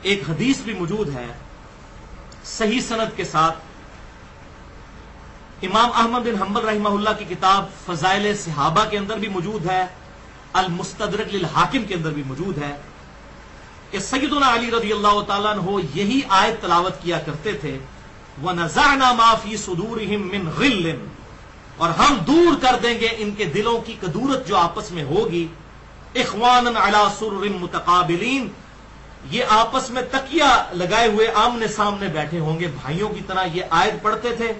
ایک حدیث بھی موجود ہے صحیح سند کے ساتھ، امام احمد بن حنبل رحمہ اللہ کی کتاب فضائل صحابہ کے اندر بھی موجود ہے، المستدرک للحاکم کے اندر بھی موجود ہے کہ سیدنا علی رضی اللہ تعالیٰ عنہ یہی آیت تلاوت کیا کرتے تھے، وَنَزَعْنَا مَا فِي صُدُورِهِم مِّن غِلٍّ، اور ہم دور کر دیں گے ان کے دلوں کی کدورت جو آپس میں ہوگی، اخواناً علی سرر متقابلین، یہ آپس میں تکیہ لگائے ہوئے آمنے سامنے بیٹھے ہوں گے بھائیوں کی طرح۔ یہ آیت پڑھتے تھے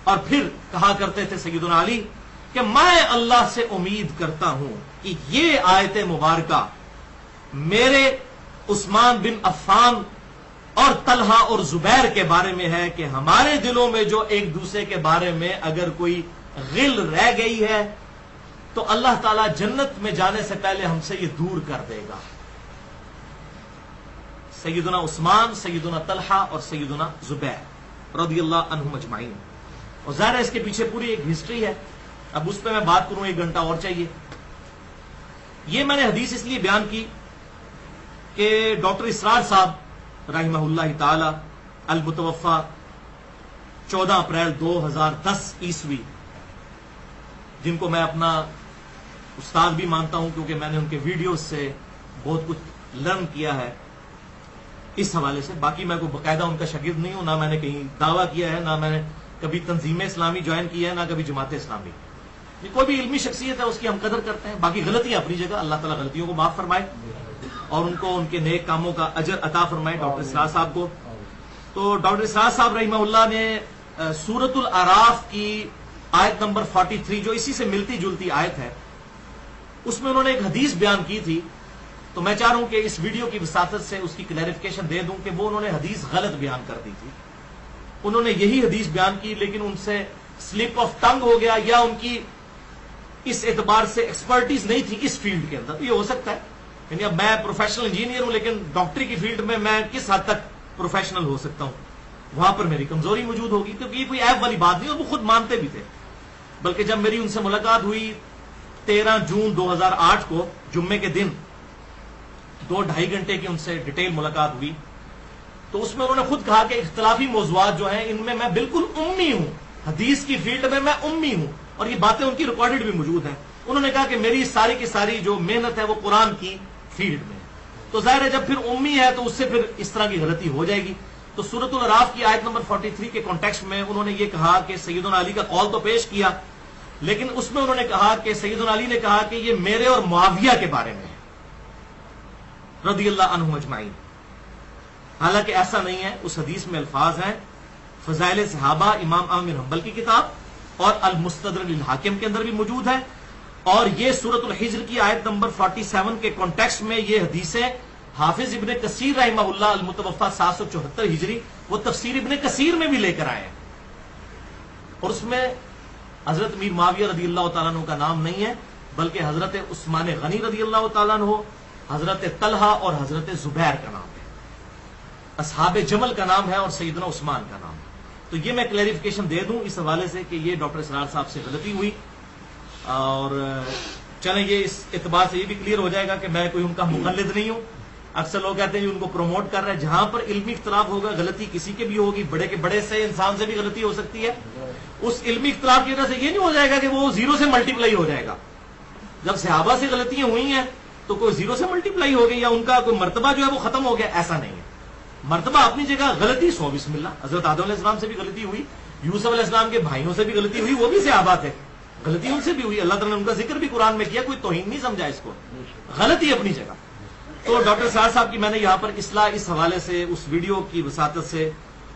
اور پھر کہا کرتے تھے سیدنا علی کہ میں اللہ سے امید کرتا ہوں کہ یہ آیت مبارکہ میرے عثمان بن عفان اور طلحہ اور زبیر کے بارے میں ہے کہ ہمارے دلوں میں جو ایک دوسرے کے بارے میں اگر کوئی غل رہ گئی ہے تو اللہ تعالیٰ جنت میں جانے سے پہلے ہم سے یہ دور کر دے گا۔ سیدنا عثمان، سیدنا طلحہ اور سیدنا زبیر رضی اللہ عنہم اجمعین۔ اور ظاہر ہے اس کے پیچھے پوری ایک ہسٹری ہے، اب اس پہ میں بات کروں 1 گھنٹہ اور چاہیے۔ یہ میں نے حدیث اس لیے بیان کی کہ ڈاکٹر اسرار صاحب رحمہ اللہ تعالی المتوفا 14 اپریل 2010 عیسوی، جن کو میں اپنا استاد بھی مانتا ہوں کیونکہ میں نے ان کے ویڈیوز سے بہت کچھ لرن کیا ہے اس حوالے سے، باقی میں کوئی باقاعدہ ان کا شاگرد نہیں ہوں، نہ میں نے کہیں دعویٰ کیا ہے، نہ میں نے کبھی تنظیم اسلامی جوائن کی ہے، نہ کبھی جماعت اسلامی۔ یہ کوئی بھی علمی شخصیت ہے، اس کی ہم قدر کرتے ہیں، باقی غلطیاں اپنی جگہ، اللہ تعالیٰ غلطیوں کو معاف فرمائے اور ان کو ان کے نیک کاموں کا اجر عطا فرمائے ڈاکٹر اسرار صاحب کو۔ تو ڈاکٹر اسرار صاحب رحمہ اللہ نے سورۃ الاعراف کی آیت نمبر 43 جو اسی سے ملتی جلتی آیت ہے، اس میں انہوں نے ایک حدیث بیان کی تھی، تو میں چاہ رہا ہوں کہ اس ویڈیو کی وساطت سے اس کی کلیریفیکیشن دے دوں کہ وہ انہوں نے حدیث غلط بیان کر دی تھی۔ انہوں نے یہی حدیث بیان کی لیکن ان سے سلپ آف ٹنگ ہو گیا، یا ان کی اس اعتبار سے ایکسپرٹیز نہیں تھی اس فیلڈ کے اندر۔ یہ ہو سکتا ہے، یعنی اب میں پروفیشنل انجینئر ہوں لیکن ڈاکٹری کی فیلڈ میں کس حد تک پروفیشنل ہو سکتا ہوں، وہاں پر میری کمزوری موجود ہوگی، کیونکہ یہ کوئی عیب والی بات نہیں اور وہ خود مانتے بھی تھے۔ بلکہ جب میری ان سے ملاقات ہوئی 13 جون 2008 کو جمعے کے دن، 2-2.5 گھنٹے کی ان سے ڈیٹیل ملاقات ہوئی، تو اس میں انہوں نے خود کہا کہ اختلافی موضوعات جو ہیں ان میں بالکل امی ہوں، حدیث کی فیلڈ میں امی ہوں، اور یہ باتیں ان کی ریکارڈڈ بھی موجود ہیں۔ انہوں نے کہا کہ میری ساری کی ساری جو محنت ہے وہ قرآن کی فیلڈ میں ہے، تو ظاہر ہے جب پھر امی ہے تو اس سے پھر اس طرح کی غلطی ہو جائے گی۔ تو سورۃ الاعراف کی آیت نمبر 43 کے کانٹیکسٹ میں انہوں نے یہ کہا کہ سیدنا علی کا قول تو پیش کیا، لیکن اس میں انہوں نے کہا کہ سیدنا علی نے کہا کہ یہ میرے اور معاویہ کے بارے میں ہے رضی اللہ عنہم اجمعین۔ حالانکہ ایسا نہیں ہے، اس حدیث میں الفاظ ہیں فضائل صحابہ امام احمد بن حنبل کی کتاب اور المستدرک للحاکم کے اندر بھی موجود ہے، اور یہ سورۃ الحجر کی آیت نمبر 47 کے کانٹیکسٹ میں یہ حدیثیں حافظ ابن کثیر رحمہ اللہ المتوفا 774 ہجری وہ تفسیر ابن کثیر میں بھی لے کر آئے ہیں، اور اس میں حضرت میر معاویہ رضی اللہ تعالیٰ عنہ کا نام نہیں ہے بلکہ حضرت عثمان غنی رضی اللہ تعالیٰ عنہ، حضرت طلحہ اور حضرت زبیر کا نام ہے، اصحاب جمل کا نام ہے اور سیدنا عثمان کا نام ہے۔ تو یہ میں کلیریفیکیشن دے دوں اس حوالے سے کہ یہ ڈاکٹر اسرار صاحب سے غلطی ہوئی، اور چلیں یہ اس اعتبار سے یہ بھی کلیئر ہو جائے گا کہ میں کوئی ان کا مقلد نہیں ہوں۔ اکثر لوگ کہتے ہیں ان کو پروموٹ کر رہے ہیں، جہاں پر علمی اختلاف ہوگا غلطی کسی کے بھی ہوگی، بڑے کے بڑے سے انسان سے بھی غلطی ہو سکتی ہے، اس علمی اختلاف کی وجہ سے یہ نہیں ہو جائے گا کہ وہ 0 سے ملٹیپلائی ہو جائے گا۔ جب صحابہ سے غلطیاں ہوئی ہیں تو کوئی 0 سے ملٹیپلائی ہو گئی یا ان کا کوئی مرتبہ جو ہے وہ ختم ہو گیا، ایسا نہیں ہے۔ مرتبہ اپنی جگہ، غلطی 100 بسم اللہ، حضرت آدم علیہ السلام سے بھی غلطی ہوئی، یوسف علیہ السلام کے بھائیوں سے بھی غلطی ہوئی، وہ بھی صحابہ تھے، غلطی ان سے بھی ہوئی، اللہ تعالیٰ نے ان کا ذکر بھی قرآن میں کیا، کوئی توہین نہیں سمجھا اس کو، غلطی اپنی جگہ۔ تو ڈاکٹر اسرار صاحب کی میں نے یہاں پر اصلاح اس حوالے سے اس ویڈیو کی وساطت سے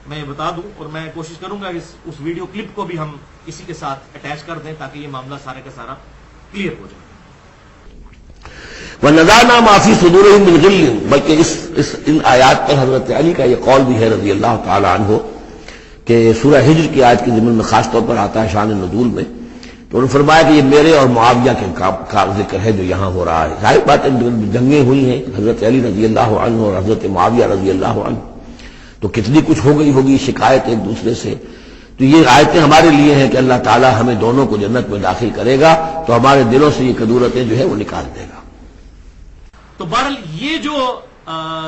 میں یہ بتا دوں، اور میں کوشش کروں گا اس ویڈیو کلپ کو بھی ہم اسی کے ساتھ اٹیچ کر دیں تاکہ یہ معاملہ سارے کا سارا کلیئر ہو جائے۔ وَنَزَعْنَا مَا فِي صُدُورِهِم مِّن غِلٍّ، بلکہ ان آیات پر حضرت علی کا یہ قول بھی ہے رضی اللہ تعالی عنہ کہ سورہ ہجر کی آیت کے ضمن میں خاص طور پر آتا ہے شان نزول میں، تو انہوں نے فرمایا کہ یہ میرے اور معاویہ کے کا ذکر ہے جو یہاں ہو رہا ہے۔ ظاہر بات ہے جنگیں ہوئی ہیں حضرت علی رضی اللہ عنہ اور حضرت معاویہ رضی اللہ عنہ، تو کتنی کچھ ہو گئی ہوگی شکایت ایک دوسرے سے، تو یہ آیتیں ہمارے لیے ہیں کہ اللہ تعالیٰ ہمیں دونوں کو جنت میں داخل کرے گا تو ہمارے دلوں سے یہ کدورتیں جو ہے وہ نکال دے گا۔ تو بہرحال یہ جو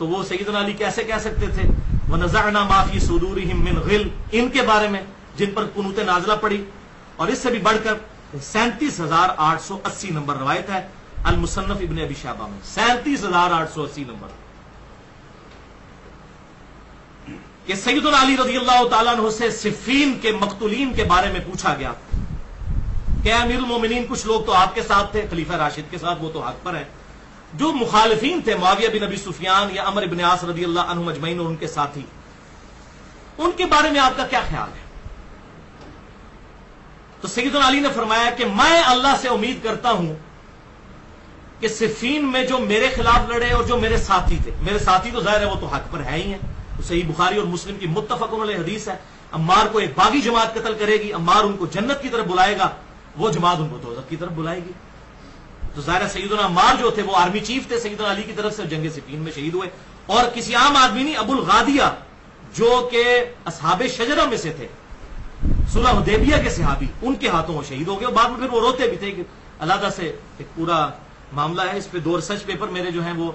تو وہ سیدنا علی کیسے کہہ سکتے تھے وَنَزَعْنَا مَا فِي صُدُورِهِم مِّن غِلٍّ، ان کے بارے میں جن پر قنوت نازلہ پڑی؟ اور اس سے بھی بڑھ کر 37,880 نمبر روایت ہے المصنف ابن ابی شیبہ میں، 37,880 نمبر، کہ سیدنا علی رضی اللہ تعالیٰ عنہ سے صفین کے مقتولین کے بارے میں پوچھا گیا کہ امیر المومنین کچھ لوگ تو آپ کے ساتھ تھے، خلیفہ راشد کے ساتھ، وہ تو حق پر ہیں، جو مخالفین تھے معاویہ بن ابی سفیان یا عمرو بن عاص رضی اللہ عنہم اجمعین اور ان کے ساتھی، ان کے بارے میں آپ کا کیا خیال ہے؟ تو سیدنا علی نے فرمایا کہ میں اللہ سے امید کرتا ہوں کہ صفین میں جو میرے خلاف لڑے اور جو میرے ساتھی تھے، میرے ساتھی تو ظاہر ہے وہ تو حق پر ہے ہی ہیں، صحیح بخاری اور مسلم کی متفق علیہ حدیث ہے، عمار کو ایک باغی جماعت قتل کرے گی، عمار ان کو جنت کی طرف بلائے گا، وہ جماعت ان کو دوزخ کی طرف بلائے گی۔ تو ظاہر سیدنا عمار جو تھے وہ آرمی چیف تھے سیدنا علی کی طرف سے، جنگ صفین میں شہید ہوئے، اور کسی عام آدمی نہیں، ابو الغادیہ جو کہ اصحاب شجرہ میں سے تھے، صلح حدیبیہ کے صحابی، ان کے ہاتھوں وہ شہید ہو گئے، اور بعد میں پھر وہ روتے بھی تھے کہ علیحدہ سے ایک پورا معاملہ ہے، اس پہ 2 ریسرچ پیپر میرے جو ہیں وہ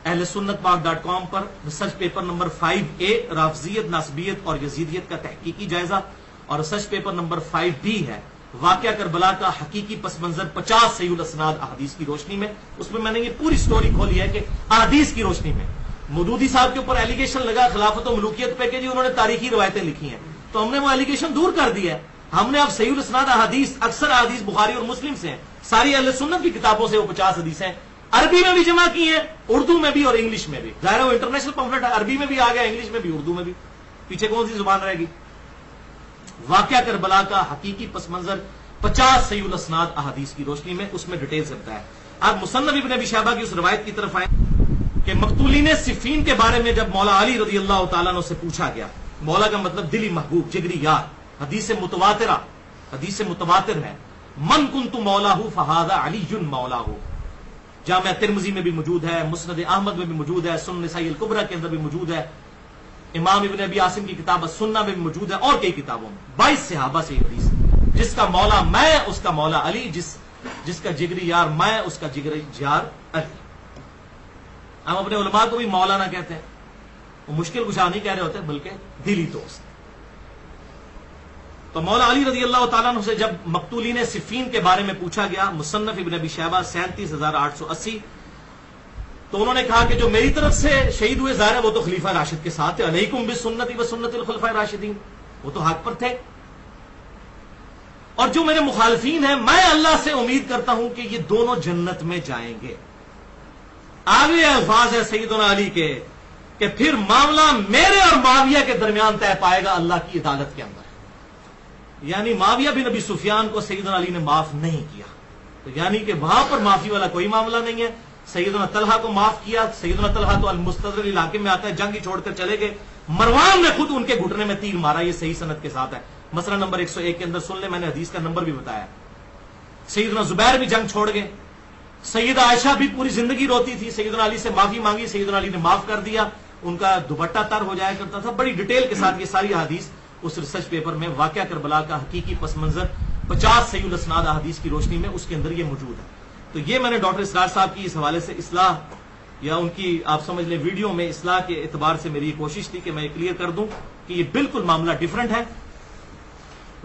اہل سنت پاک.com پر ریسرچ پیپر نمبر 5A رافضیت، ناسبیت اور یزیدیت کا تحقیقی جائزہ، اور ریسرچ پیپر نمبر 5B ہے واقعہ کربلا کا حقیقی پس منظر 50 صحیح الاسناد احادیث کی روشنی میں، اس میں نے یہ پوری سٹوری کھولی ہے کہ احادیث کی روشنی میں مودودی صاحب کے اوپر ایلیگیشن لگا خلافت و ملوکیت پہ کہ جی انہوں نے تاریخی روایتیں لکھی ہیں، تو ہم نے وہ ایلیگیشن دور کر دیا ہے، ہم نے اب صحیح الاسناد احادیث، اکثر احادیث بخاری اور مسلم سے ہیں، ساری اہل سنت کی کتابوں سے وہ 50 حدیثیں عربی میں بھی جمع کی ہیں، اردو میں بھی اور انگلش میں بھی، ظاہر وہ انٹرنیشنل پمفلٹ ہے، عربی میں بھی آ گیا، انگلش میں بھی، اردو میں بھی، پیچھے کون سی زبان رہے گی؟ واقعہ کربلا کا حقیقی پس منظر 50 صحیح الاسناد احادیث کی روشنی میں، اس میں ڈیٹیل سے بتایا۔ آپ مصنف ابن ابی شیبہ کی اس روایت کی طرف آئیں کہ مقتولین صفین کے بارے میں جب مولا علی رضی اللہ تعالیٰ عنہ سے پوچھا گیا، مولا کا مطلب دلی محبوب، جگری یار، حدیث متواتر ہے، من کنت مولاہ فہذا علی مولاہ، جامعہ ترمذی میں بھی موجود ہے، مسند احمد میں بھی موجود ہے، سنن نسائی الکبریٰ کے اندر بھی موجود ہے، امام ابن ابی عاصم کی کتاب السنہ میں بھی موجود ہے، اور کئی کتابوں میں 22 صحابہ سے یہ حدیث، جس کا مولا میں اس کا مولا علی، جس کا جگری یار میں اس کا جگری یار علی۔ ہم اپنے علماء کو بھی مولانا کہتے ہیں، وہ مشکل کشا نہیں کہہ رہے ہوتے بلکہ دلی دوست۔ تو مولا علی رضی اللہ تعالیٰ عنہ سے جب مقتولین صفین کے بارے میں پوچھا گیا، مصنف ابن ابی شیبہ 37,880، تو انہوں نے کہا کہ جو میری طرف سے شہید ہوئے ظاہر ہے وہ تو خلیفہ راشد کے ساتھ تھے، علیکم بسنتی وسنت الخلفاء الراشدین، وہ تو حق پر تھے، اور جو میرے مخالفین ہیں میں اللہ سے امید کرتا ہوں کہ یہ دونوں جنت میں جائیں گے۔ آگے الفاظ ہے سیدنا علی کے کہ پھر معاملہ میرے اور معاویہ کے درمیان طے پائے گا اللہ کی عدالت کے اندر، یعنی معاویہ بن ابی سفیان کو سیدنا علی نے معاف نہیں کیا، تو یعنی کہ وہاں پر معافی والا کوئی معاملہ نہیں ہے۔ سیدنا طلحہ کو معاف کیا، سیدنا طلحہ تو المستدرک علاقے میں آتا ہے، جنگ ہی چھوڑ کر چلے گئے، مروان نے خود ان کے گھٹنے میں تیر مارا، یہ صحیح سند کے ساتھ ہے، مسئلہ نمبر 101 کے اندر سن لیں، میں نے حدیث کا نمبر بھی بتایا۔ سیدنا زبیر بھی جنگ چھوڑ گئے، سیدہ عائشہ بھی پوری زندگی روتی تھی، سیدنا علی سے معافی مانگی، سیدنا علی نے معاف کر دیا، ان کا دوپٹہ تر ہو جایا کرتا تھا، بڑی ڈیٹیل کے ساتھ یہ ساری حدیث اس ریسرچ پیپر میں واقعہ کربلا کا حقیقی پس منظر 50 صحیح الاسناد احادیث کی روشنی میں اس کے اندر یہ موجود ہے۔ تو یہ میں نے ڈاکٹر اسرار صاحب کی اس حوالے سے اصلاح یا ان کی آپ سمجھ لیں ویڈیو میں اصلاح کے اعتبار سے میری کوشش تھی کہ میں کلیئر کر دوں کہ یہ بالکل معاملہ ڈیفرنٹ ہے۔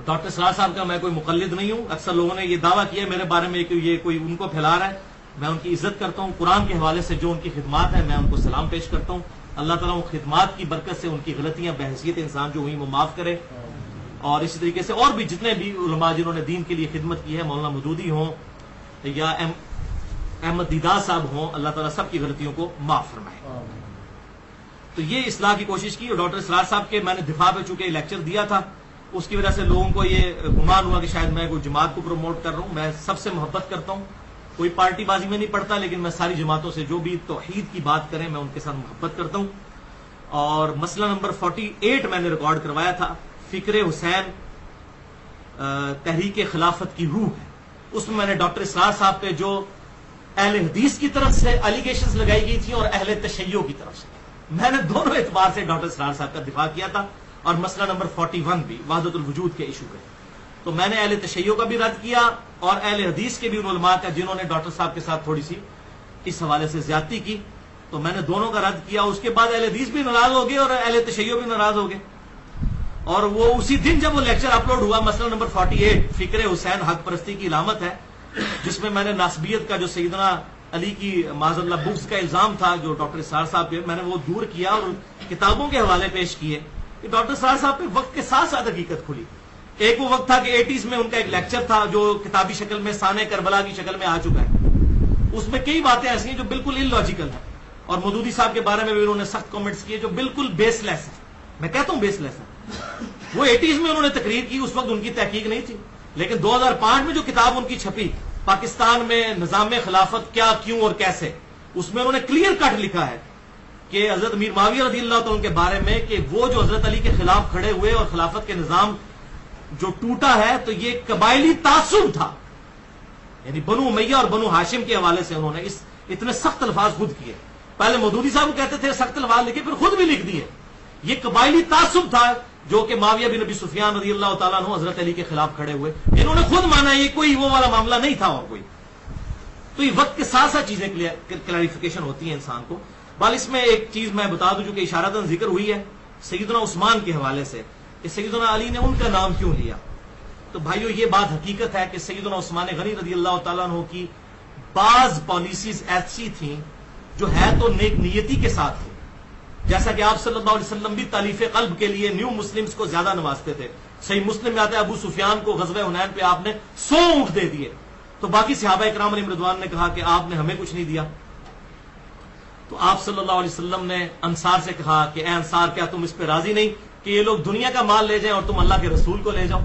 ڈاکٹر اسرار صاحب کا میں کوئی مقلد نہیں ہوں، اکثر لوگوں نے یہ دعویٰ کیا میرے بارے میں کہ یہ کوئی ان کو پھیلا رہا ہے، میں ان کی عزت کرتا ہوں، قرآن کے حوالے سے جو ان کی خدمات ہیں میں ان کو سلام پیش کرتا ہوں، اللہ تعالیٰ ان خدمات کی برکت سے ان کی غلطیاں بحیثیت انسان جو ہوئی وہ معاف کرے، اور اسی طریقے سے اور بھی جتنے بھی علماء جنہوں نے دین کے لیے خدمت کی ہے، مولانا مودودی ہوں یا احمد دیدار صاحب ہوں، اللہ تعالیٰ سب کی غلطیوں کو معاف فرمائے۔ تو یہ اصلاح کی کوشش کی، اور ڈاکٹر اسرار صاحب کے میں نے دفاع پہ چونکہ لیکچر دیا تھا، اس کی وجہ سے لوگوں کو یہ گمان ہوا کہ شاید میں کوئی جماعت کو پروموٹ کر رہا ہوں، میں سب سے محبت کرتا ہوں، کوئی پارٹی بازی میں نہیں پڑتا، لیکن میں ساری جماعتوں سے جو بھی توحید کی بات کریں میں ان کے ساتھ محبت کرتا ہوں۔ اور مسئلہ نمبر 48 میں نے ریکارڈ کروایا تھا، فکر حسین تحریک خلافت کی روح ہے، اس میں نے ڈاکٹر اسرار صاحب پہ جو اہل حدیث کی طرف سے الیگیشنز لگائی گئی تھی اور اہل تشیع کی طرف سے، میں نے دونوں اعتبار سے ڈاکٹر اسرار صاحب کا دفاع کیا تھا، اور مسئلہ نمبر 41 بھی وحدت الوجود کے ایشو پہ، تو میں نے اہل تشیع کا بھی رد کیا اور اہل حدیث کے بھی ان علماء کا جنہوں نے ڈاکٹر صاحب کے ساتھ تھوڑی سی اس حوالے سے زیادتی کی، تو میں نے دونوں کا رد کیا. اس کے بعد اہل حدیث بھی ناراض ہو گئے اور اہل تشیع بھی ناراض ہو گئے. اور وہ اسی دن جب وہ لیکچر اپلوڈ ہوا، مسئلہ نمبر 48 فکر حسین حق پرستی کی علامت ہے، جس میں نے ناسبیت کا جو سیدنا علی کی معاذ اللہ بغض کا الزام تھا جو ڈاکٹر اسرار صاحب پہ، میں نے وہ دور کیا اور کتابوں کے حوالے پیش کیے کہ ڈاکٹر اسرار صاحب پہ وقت کے ساتھ ساتھ حقیقت کھلی. ایک وہ وقت تھا کہ 80s میں ان کا ایک لیکچر تھا جو کتابی شکل میں سانح کربلا کی شکل میں آ چکا ہے. اس میں کئی باتیں ایسی ہیں جو بالکل ان لاجیکل ہیں، اور مودودی صاحب کے بارے میں بھی انہوں نے سخت کامنٹس کیے جو بالکل بیس لیس ہے. میں کہتا ہوں بیس لیس ہے. وہ 80s میں انہوں نے تقریر کی، اس وقت ان کی تحقیق نہیں تھی، لیکن 2005 میں جو کتاب ان کی چھپی پاکستان میں نظام خلافت کیا، کیوں اور کیسے، اس میں انہوں نے کلیئر کٹ لکھا ہے کہ حضرت امیر معاویہ رضی اللہ تعالیٰ کے بارے میں کہ وہ جو حضرت علی کے خلاف کھڑے ہوئے اور خلافت کے نظام جو ٹوٹا ہے تو یہ قبائلی تعصب تھا. یعنی بنو امیہ اور بنو ہاشم کے حوالے سے انہوں نے اتنے سخت الفاظ خود کیے. پہلے مودودی صاحب کہتے تھے سخت الفاظ لکھے، پھر خود بھی لکھ دیے. یہ قبائلی تعصب تھا جو کہ معاویہ بن ابی سفیان رضی اللہ تعالیٰ عنہ حضرت علی کے خلاف کھڑے ہوئے. انہوں نے خود مانا یہ کوئی وہ والا معاملہ نہیں تھا اور کوئی. تو یہ وقت کے ساتھ ساتھ چیزیں کلیریفیکیشن ہوتی ہیں انسان کو. بال اس میں ایک چیز میں بتا دوں جو کہ اشارتاً ذکر ہوئی ہے سیدنا عثمان کے حوالے سے کہ سیدنا علی نے ان کا نام کیوں لیا. تو بھائیو یہ بات حقیقت ہے کہ سیدنا عثمان غنی رضی اللہ تعالیٰ عنہ کی بعض پالیسیز ایسی تھیں جو ہے تو نیک نیتی کے ساتھ تھی. جیسا کہ آپ صلی اللہ علیہ وسلم بھی تالیف قلب کے لیے نیو مسلمز کو زیادہ نوازتے تھے. صحیح مسلم میں آتا ہے ابو سفیان کو غزوہ حنین پہ آپ نے 100 اونٹ دے دیے. تو باقی صحابہ اکرام علیہم رضوان نے کہا کہ آپ نے ہمیں کچھ نہیں دیا. تو آپ صلی اللہ علیہ وسلم نے انصار سے کہا کہ اے انصار کیا تم اس پہ راضی نہیں کہ یہ لوگ دنیا کا مال لے جائیں اور تم اللہ کے رسول کو لے جاؤ.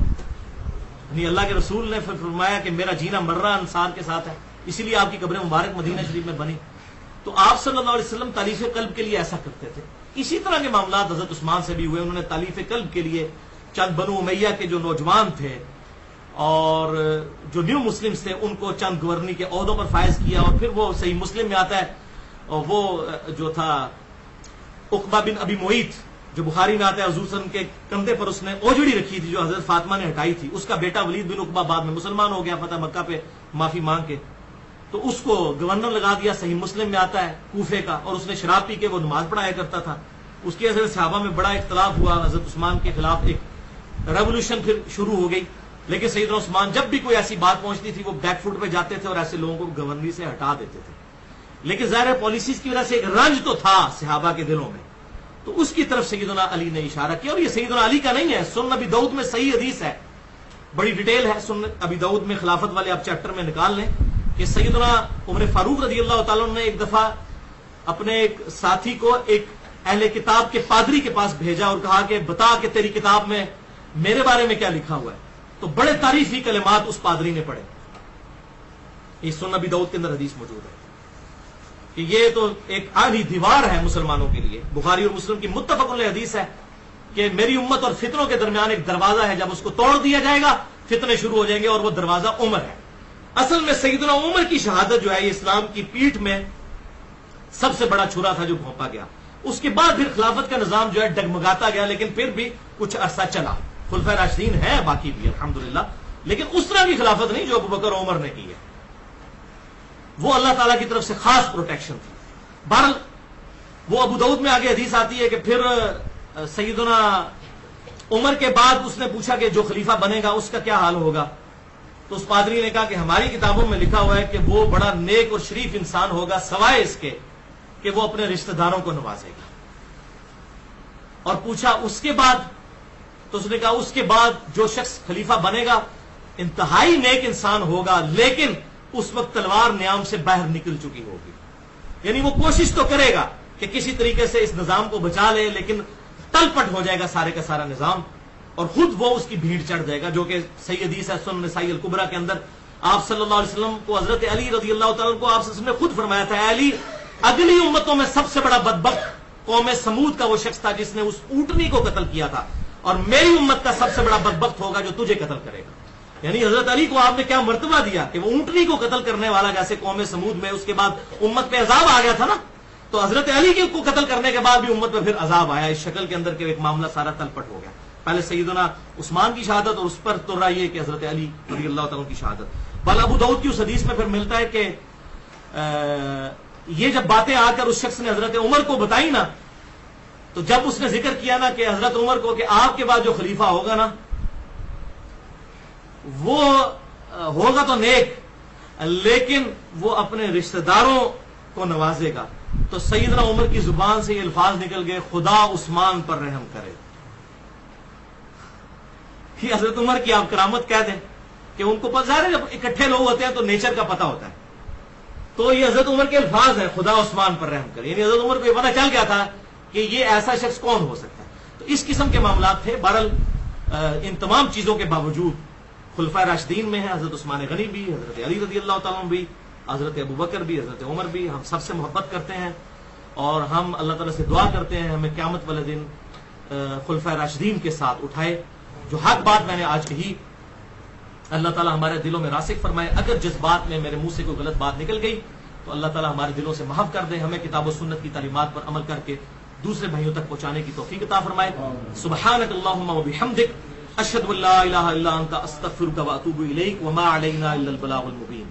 یعنی اللہ کے رسول نے پھر فرمایا کہ میرا جینا مرنا انصار کے ساتھ ہے، اسی لیے آپ کی قبر مبارک مدینہ شریف میں بنی. تو آپ صلی اللہ علیہ وسلم تالیف قلب کے لیے ایسا کرتے تھے. اسی طرح کے معاملات حضرت عثمان سے بھی ہوئے. انہوں نے تالیف قلب کے لیے چند بنو امیہ کے جو نوجوان تھے اور جو نیو مسلمز تھے ان کو چند گورنی کے عہدوں پر فائز کیا. اور پھر وہ صحیح مسلم میں آتا ہے اور وہ جو تھا عقبہ بن ابی معیط جو بخاری میں آتا ہے حضور صلی اللہ علیہ وسلم کے کندھے پر اس نے اوجڑی رکھی تھی جو حضرت فاطمہ نے ہٹائی تھی. اس کا بیٹا ولید بن عقبہ بعد میں مسلمان ہو گیا فتح مکہ پہ معافی مانگ کے. تو اس کو گورنر لگا دیا. صحیح مسلم میں آتا ہے کوفے کا. اور اس نے شراب پی کے وہ نماز پڑھایا کرتا تھا. اس کی وجہ سے صحابہ میں بڑا اختلاف ہوا. حضرت عثمان کے خلاف ایک ریولوشن پھر شروع ہو گئی. لیکن سیدنا عثمان جب بھی کوئی ایسی بات پہنچتی تھی وہ بیک فٹ پہ جاتے تھے اور ایسے لوگوں کو گورنری سے ہٹا دیتے تھے. لیکن ظاہر پالیسیز کی وجہ سے ایک رنج تو تھا صحابہ کے دلوں میں. تو اس کی طرف سیدنا علی نے اشارہ کیا. اور یہ سیدنا علی کا نہیں ہے، سنن ابی داؤد میں صحیح حدیث ہے، بڑی ڈیٹیل ہے. سنن ابی داؤد میں خلافت والے آپ چیپٹر میں نکال لیں کہ سیدنا عمر فاروق رضی اللہ تعالیٰ نے ایک دفعہ اپنے ایک ساتھی کو ایک اہل کتاب کے پادری کے پاس بھیجا اور کہا کہ بتا کہ تیری کتاب میں میرے بارے میں کیا لکھا ہوا ہے. تو بڑے تعریفی کلمات اس پادری نے پڑھے. یہ سنن ابی داؤد کے اندر حدیث موجود ہے کہ یہ تو ایک آدھی دیوار ہے مسلمانوں کے لیے. بخاری اور مسلم کی متفق علیہ حدیث ہے کہ میری امت اور فتنوں کے درمیان ایک دروازہ ہے، جب اس کو توڑ دیا جائے گا فتنے شروع ہو جائیں گے، اور وہ دروازہ عمر ہے. اصل میں سیدنا عمر کی شہادت جو ہے یہ اسلام کی پیٹھ میں سب سے بڑا چھرا تھا جو بھونپا گیا. اس کے بعد پھر خلافت کا نظام جو ہے ڈگمگاتا گیا، لیکن پھر بھی کچھ عرصہ چلا. خلفائے راشدین ہے باقی بھی الحمدللہ، لیکن اس طرح کی خلافت نہیں جو ابو بکر عمر نے کی ہے. وہ اللہ تعالیٰ کی طرف سے خاص پروٹیکشن تھی. بہرحال وہ ابو داؤد میں آگے حدیث آتی ہے کہ پھر سیدنا عمر کے بعد اس نے پوچھا کہ جو خلیفہ بنے گا اس کا کیا حال ہوگا. تو اس پادری نے کہا کہ ہماری کتابوں میں لکھا ہوا ہے کہ وہ بڑا نیک اور شریف انسان ہوگا سوائے اس کے کہ وہ اپنے رشتہ داروں کو نوازے گا. اور پوچھا اس کے بعد، تو اس نے کہا اس کے بعد جو شخص خلیفہ بنے گا انتہائی نیک انسان ہوگا، لیکن اس وقت تلوار نیام سے باہر نکل چکی ہوگی. یعنی وہ کوشش تو کرے گا کہ کسی طریقے سے اس نظام کو بچا لے، لیکن تل پٹ ہو جائے گا سارے کا سارا نظام اور خود وہ اس کی بھیڑ چڑھ جائے گا. جو کہ صحیح حدیث ہے سنن نسائی الکبریٰ کے اندر آپ صلی اللہ علیہ وسلم کو حضرت علی رضی اللہ تعالیٰ کو آپ نے خود فرمایا تھا، اے علی اگلی امتوں میں سب سے بڑا بدبخت قوم سمود کا وہ شخص تھا جس نے اس اونٹنی کو قتل کیا تھا، اور میری امت کا سب سے بڑا بدبخت ہوگا جو تجھے قتل کرے گا. یعنی حضرت علی کو آپ نے کیا مرتبہ دیا کہ وہ اونٹنی کو قتل کرنے والا جیسے قوم سمود میں اس کے بعد امت پہ عذاب آ گیا تھا نا، تو حضرت علی کو قتل کرنے کے بعد بھی امت پہ پھر عذاب آیا اس شکل کے اندر کہ ایک معاملہ سارا تلپٹ ہو گیا. پہلے سیدنا عثمان کی شہادت اور اس پر تو رہا یہ کہ حضرت علی رضی اللہ تعالیٰ کی شہادت. بل ابو داؤد کی اس حدیث میں پھر ملتا ہے کہ یہ جب باتیں آ کر اس شخص نے حضرت عمر کو بتائی نا، تو جب اس نے ذکر کیا نا کہ حضرت عمر کو کہ آپ کے بعد جو خلیفہ ہوگا نا وہ ہوگا تو نیک، لیکن وہ اپنے رشتہ داروں کو نوازے گا، تو سیدنا عمر کی زبان سے یہ الفاظ نکل گئے، خدا عثمان پر رحم کرے۔ یہ حضرت عمر کی آپ کرامت کہہ دیں کہ ان کو ظاہر ہے جب اکٹھے لوگ ہوتے ہیں تو نیچر کا پتہ ہوتا ہے، تو یہ حضرت عمر کے الفاظ ہیں، خدا عثمان پر رحم کرے، یعنی حضرت عمر کو یہ پتہ چل گیا تھا کہ یہ ایسا شخص کون ہو سکتا ہے۔ تو اس قسم کے معاملات تھے۔ بہرحال ان تمام چیزوں کے باوجود خلفائے راشدین میں ہیں حضرت عثمان غنی بھی، حضرت علی رضی اللہ تعالیٰ عنہ بھی، حضرت ابوبکر بھی، حضرت عمر بھی، ہم سب سے محبت کرتے ہیں اور ہم اللہ تعالیٰ سے دعا کرتے ہیں ہمیں قیامت والے دن خلفائے راشدین کے ساتھ اٹھائے۔ جو حق بات میں نے آج کہی اللہ تعالیٰ ہمارے دلوں میں راسخ فرمائے، اگر جس بات میں میرے منہ سے کوئی غلط بات نکل گئی تو اللہ تعالیٰ ہمارے دلوں سے معاف کر دے، ہمیں کتاب و سنت کی تعلیمات پر عمل کر کے دوسرے بھائیوں تک پہنچانے کی توفیق عطا فرمائے۔ سبحانک اللہم و بحمدک، اشہد ان لا الہ الا انت، استغفرک و اتوب الیک، وما علینا الا البلاغ المبین۔